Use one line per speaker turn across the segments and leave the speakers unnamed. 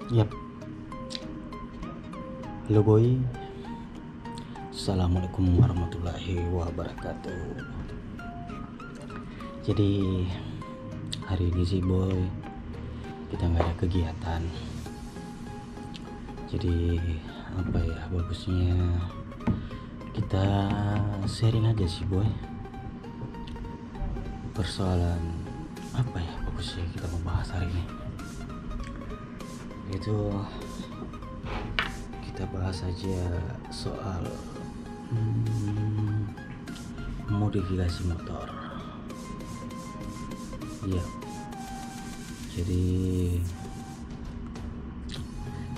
Yap. Halo boy. Assalamualaikum warahmatullahi wabarakatuh. Jadi hari ini sih boy, kita nggak ada kegiatan. Jadi apa ya, bagusnya kita sharing aja sih boy. Persoalan apa ya bagusnya kita membahas hari ini? Itu kita bahas aja soal modifikasi motor. Iya. Jadi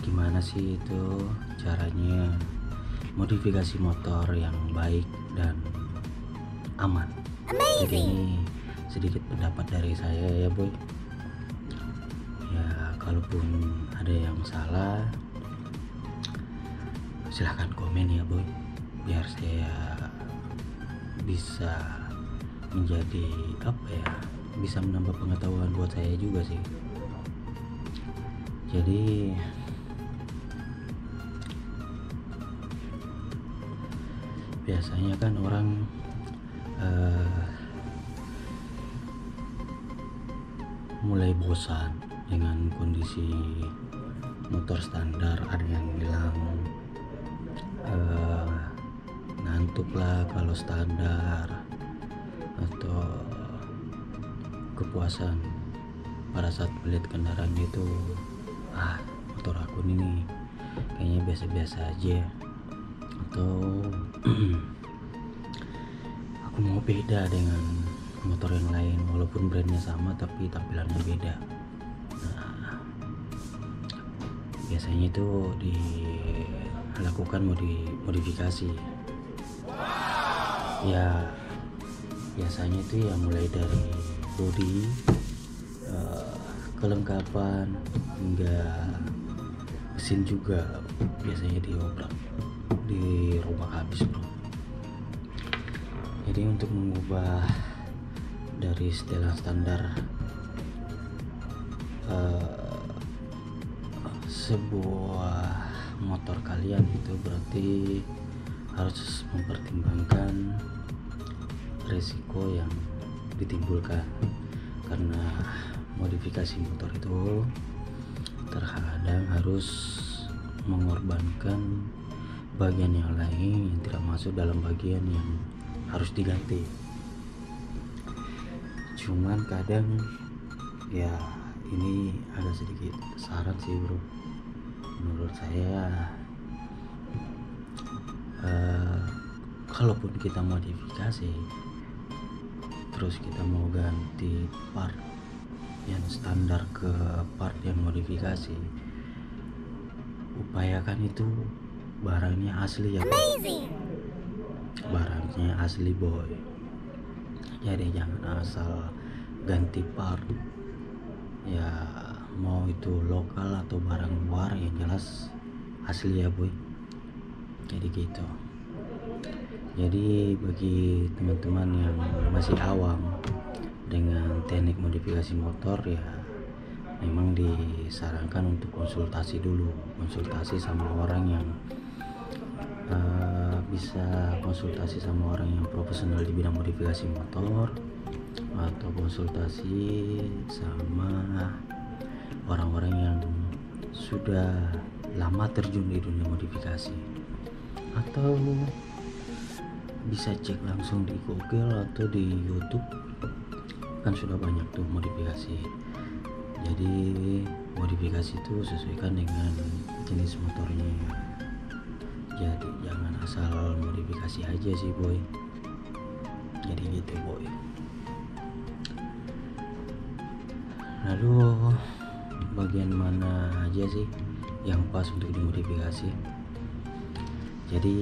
gimana sih itu caranya modifikasi motor yang baik dan aman? Jadi ini sedikit pendapat dari saya ya boy. Ya kalaupun ada yang salah silahkan komen ya boy, biar saya bisa menjadi apa ya, bisa menambah pengetahuan buat saya juga sih. Jadi biasanya kan orang mulai bosan dengan kondisi motor standar. Ada yang bilang ngantuk lah kalau standar, atau kepuasan pada saat melihat kendaraan itu, motor aku ini kayaknya biasa-biasa aja, atau aku mau beda dengan motor yang lain walaupun brandnya sama tapi tampilannya beda. Biasanya itu dilakukan modifikasi. Ya biasanya itu ya mulai dari bodi, kelengkapan hingga mesin juga biasanya dirobak habis bro. Jadi untuk mengubah dari setelan standar sebuah motor kalian, itu berarti harus mempertimbangkan resiko yang ditimbulkan karena modifikasi motor itu terkadang harus mengorbankan bagian yang lain yang tidak masuk dalam bagian yang harus diganti. Cuman kadang ya ini ada sedikit saran sih bro, menurut saya kalaupun kita modifikasi terus kita mau ganti part yang standar ke part yang modifikasi, upayakan itu barangnya asli ya boy. Barangnya asli boy, jadi jangan asal ganti part ya, mau itu lokal atau barang luar yang jelas asli ya boy. Jadi gitu. Jadi bagi teman-teman yang masih awam dengan teknik modifikasi motor, ya memang disarankan untuk konsultasi dulu, konsultasi sama orang yang bisa konsultasi sama orang yang profesional di bidang modifikasi motor, atau konsultasi sama orang-orang yang sudah lama terjun di dunia modifikasi, atau bisa cek langsung di Google atau di YouTube, kan sudah banyak tuh modifikasi. Jadi modifikasi itu sesuaikan dengan jenis motornya, jadi jangan asal modifikasi aja sih boy. Jadi gitu boy. Lalu bagian mana aja sih yang pas untuk dimodifikasi? Jadi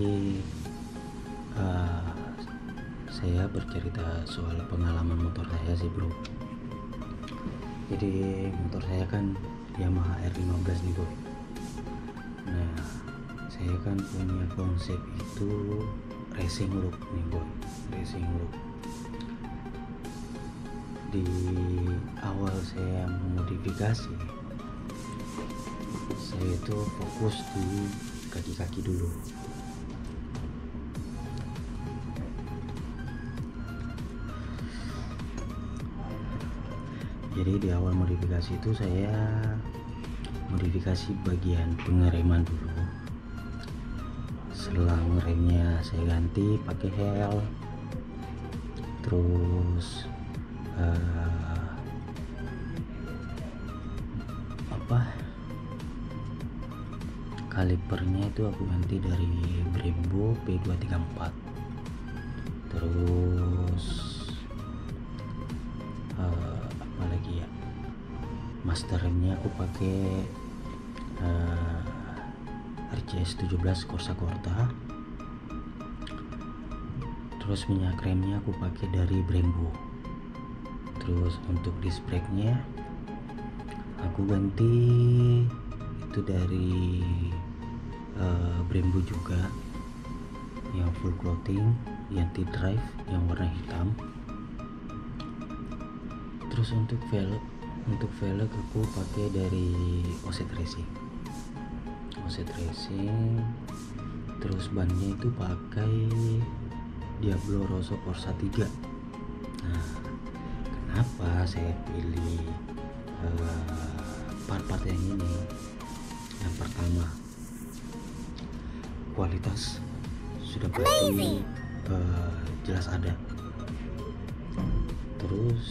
saya bercerita soal pengalaman motor saya sih bro. Jadi motor saya kan Yamaha R15 nih bro. Nah saya kan punya konsep itu racing look nih bro, racing look. Di awal saya memodifikasi, saya itu fokus di kaki-kaki dulu. Jadi di awal modifikasi itu saya modifikasi bagian pengereman dulu. Selang remnya saya ganti pakai hel, terus kalipernya itu aku ganti dari Brembo P234. Terus apalagi ya, master remnya aku pakai RCS 17 Corsa Corta. Terus minyak remnya aku pakai dari Brembo. Terus untuk disc brake-nya aku ganti itu dari Brembo juga, yang full coating, anti drive yang warna hitam. Terus untuk velg aku pakai dari Osset Racing. Terus bannya itu pakai Diablo Rosso Corsa 3. Nah kenapa saya pilih part-part yang ini? Yang pertama, kualitas sudah pasti jelas ada. Terus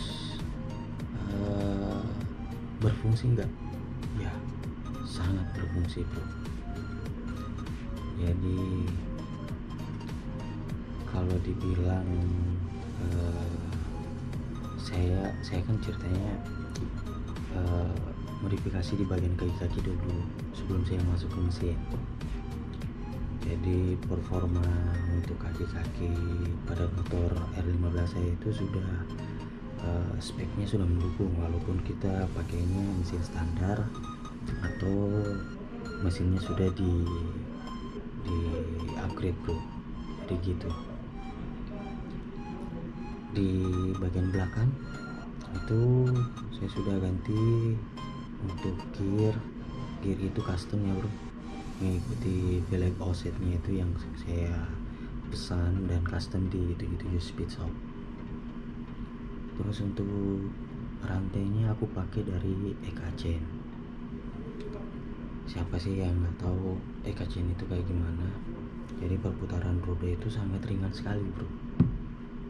berfungsi enggak? Ya sangat berfungsi bro. Jadi kalau dibilang saya kan ceritanya modifikasi di bagian kaki-kaki dulu sebelum saya masuk ke mesin. Jadi performa untuk kaki-kaki pada motor R15 saya itu sudah speknya sudah mendukung, walaupun kita pakainya mesin standar atau mesinnya sudah di upgrade bro. Jadi gitu. Di bagian belakang itu saya sudah ganti untuk gear itu custom ya bro, mengikuti velg offsetnya itu yang saya pesan dan custom di 77 Speed Shop. Terus untuk rantainya aku pakai dari Eka Chain. Siapa sih yang nggak tahu Eka Chain itu kayak gimana? Jadi perputaran roda itu sangat ringan sekali bro,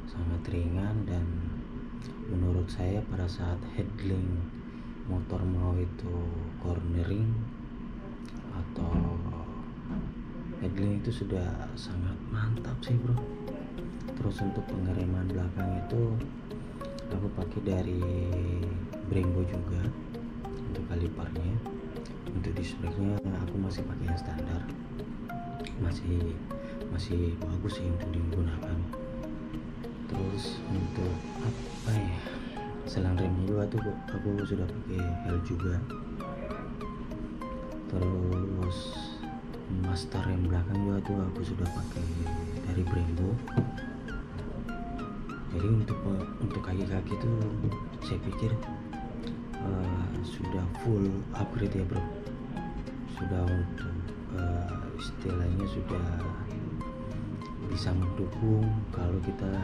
sangat ringan. Dan menurut saya pada saat headling motor mau itu cornering atau headling itu sudah sangat mantap sih bro. Terus untuk pengereman belakang itu aku pakai dari Brembo juga untuk kalipernya. Untuk disc brake-nya aku masih pakai yang standar, masih bagus sih untuk digunakan. Terus untuk selang remnya juga tuh aku sudah pakai hel juga. Terus master rem belakang juga tuh aku sudah pakai dari Brembo. Jadi untuk kaki-kaki tuh saya pikir sudah full upgrade ya bro. Sudah untuk istilahnya sudah bisa mendukung kalau kita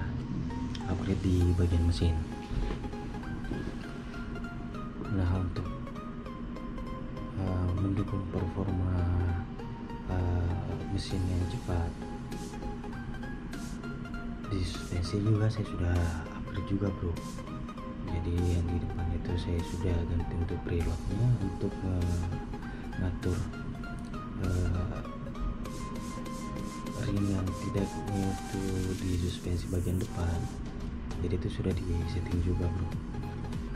upgrade di bagian mesin. Nah untuk mendukung performa mesin yang cepat, di suspensi juga saya sudah upgrade juga bro. Jadi yang di depan itu saya sudah ganti untuk preloadnya, untuk ngatur ringan tidaknya itu di suspensi bagian depan. Jadi itu sudah di setting juga bro.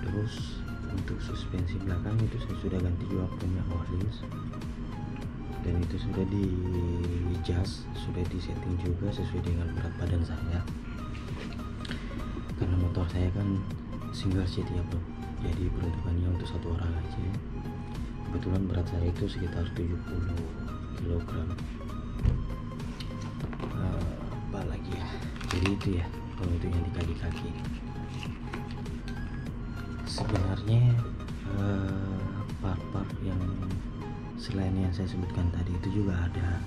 Terus untuk suspensi belakang itu saya sudah ganti juga punya Orleans, dan itu sudah di adjust, sudah disetting juga sesuai dengan berat badan saya, karena motor saya kan single seat ya bro, jadi peruntukannya untuk satu orang aja. Kebetulan berat saya itu sekitar 70 kg. Apa lagi ya, jadi itu ya kalau untuk yang di kaki-kaki. Sebenarnya part-part yang selain yang saya sebutkan tadi itu juga ada,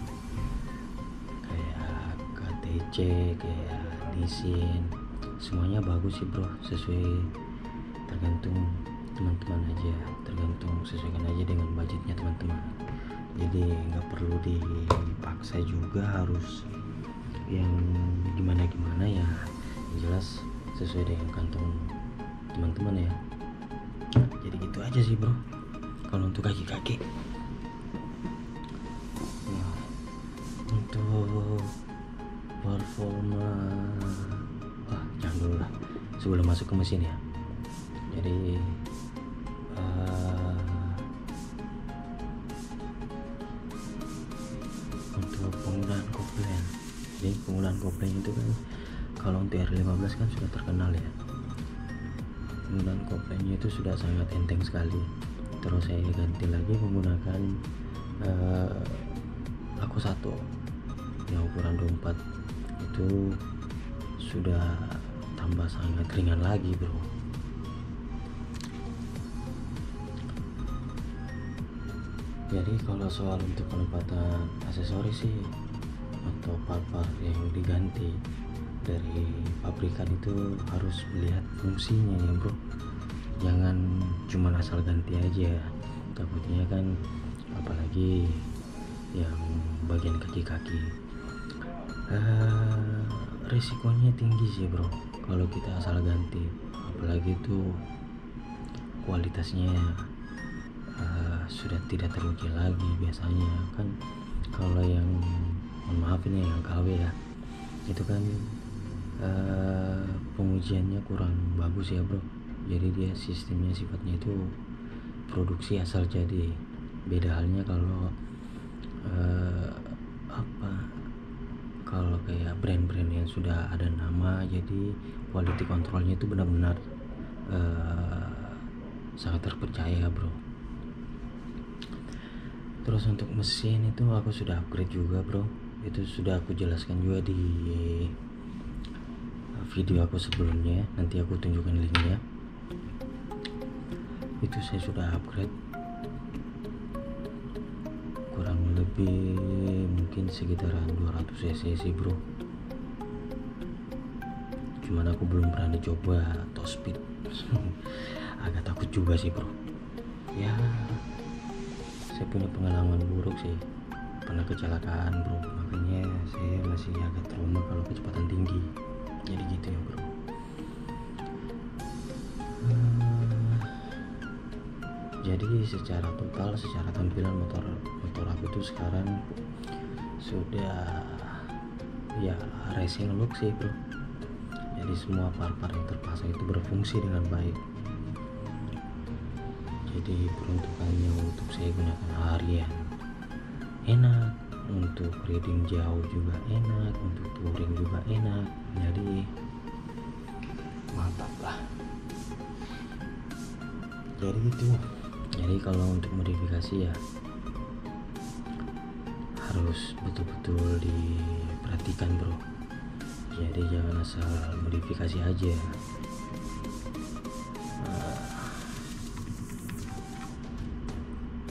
kayak KTC, kayak Nissin, semuanya bagus sih bro, sesuai, tergantung teman-teman aja, tergantung sesuaikan aja dengan budgetnya teman-teman. Jadi nggak perlu dipaksa juga harus yang gimana-gimana ya, yang jelas sesuai dengan kantong teman-teman ya. Jadi gitu aja sih bro kalau untuk kaki-kaki. Nah, untuk performa jangan dulu lah sebelum masuk ke mesin ya. Jadi untuk penggunaan kopling, jadi penggunaan kopling itu kan kalau untuk R15 kan sudah terkenal ya, penggunaan koplingnya itu sudah sangat enteng sekali. Terus saya ganti lagi menggunakan Aku 1 yang ukuran 24, itu sudah tambah sangat ringan lagi bro. Jadi kalau soal untuk penempatan aksesoris sih atau part-part yang diganti dari pabrikan itu harus melihat fungsinya ya bro, jangan cuma asal ganti aja, takutnya kan apalagi yang bagian kaki-kaki risikonya tinggi sih bro kalau kita asal ganti, apalagi itu kualitasnya sudah tidak teruji lagi. Biasanya kan kalau yang mohon maaf ini yang KW ya, itu kan pengujiannya kurang bagus ya bro, jadi dia sistemnya sifatnya itu produksi asal jadi. Beda halnya kalau kalau kayak brand-brand yang sudah ada nama, jadi quality controlnya itu benar-benar sangat terpercaya bro. Terus untuk mesin itu aku sudah upgrade juga bro, itu sudah aku jelaskan juga di video aku sebelumnya, nanti aku tunjukkan linknya. Itu saya sudah upgrade kurang lebih mungkin sekitaran 200 cc sih bro, cuman aku belum berani coba top speed agak takut juga sih bro ya. Saya punya pengalaman buruk sih, pernah kecelakaan bro, makanya saya masih agak trauma kalau kecepatan tinggi, jadi gitu ya bro. Jadi secara total, secara tampilan motor aku tuh sekarang sudah ya racing look sih bro, jadi semua part-part yang terpasang itu berfungsi dengan baik. Jadi peruntukannya untuk saya gunakan harian enak, untuk riding jauh juga enak, untuk touring juga enak, jadi mantap lah. Jadi itu, jadi kalau untuk modifikasi ya harus betul-betul diperhatikan bro, jadi jangan asal modifikasi aja.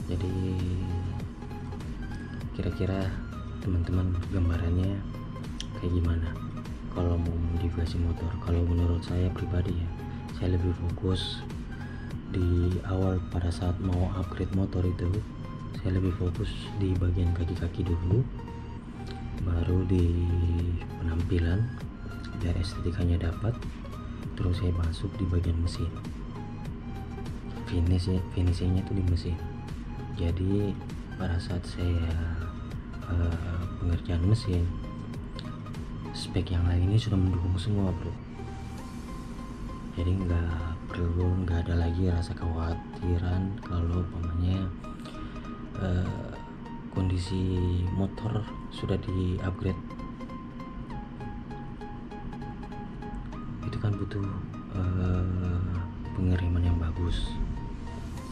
Jadi kira-kira teman-teman gambarannya kayak gimana kalau mau modifikasi motor? Kalau menurut saya pribadi ya, saya lebih fokus di awal pada saat mau upgrade motor itu, saya lebih fokus di bagian kaki-kaki dulu, baru di penampilan biar estetikanya dapat, terus saya masuk di bagian mesin, finishingnya itu di mesin. Jadi pada saat saya pengerjaan mesin, spek yang lain ini sudah mendukung semua bro. Jadi nggak ada lagi rasa kekhawatiran kalau umpamanya kondisi motor sudah di upgrade. Itu kan butuh pengiriman yang bagus,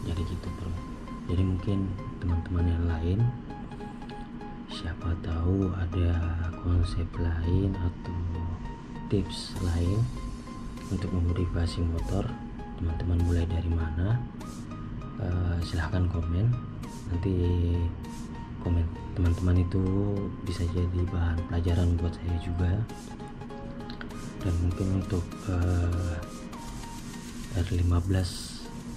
jadi gitu bro. Jadi mungkin teman-teman yang lain, siapa tahu ada konsep lain atau tips lain untuk memodifikasi motor. Teman-teman mulai dari mana? Silahkan komen. Nanti komen teman-teman itu bisa jadi bahan pelajaran buat saya juga. Dan mungkin untuk R15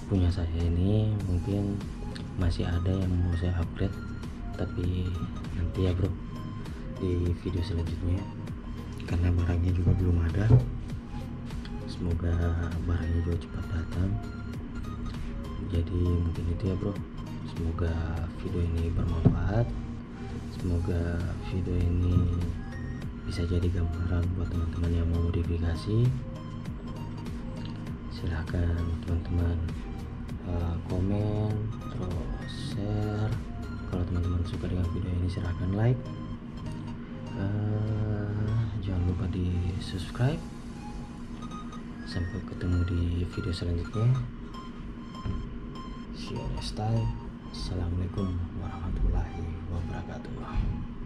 punya saya ini mungkin masih ada yang mau saya upgrade, tapi nanti ya bro, di video selanjutnya, karena barangnya juga belum ada. Semoga barangnya juga cepat datang. Jadi mungkin itu ya bro, semoga video ini bermanfaat, semoga video ini bisa jadi gambaran buat teman-teman yang mau modifikasi. Silahkan teman-teman komen, terus share. Kalau teman-teman suka dengan video ini silahkan like, jangan lupa di subscribe. Sampai ketemu di video selanjutnya. See you next time. Assalamualaikum warahmatullahi wabarakatuh.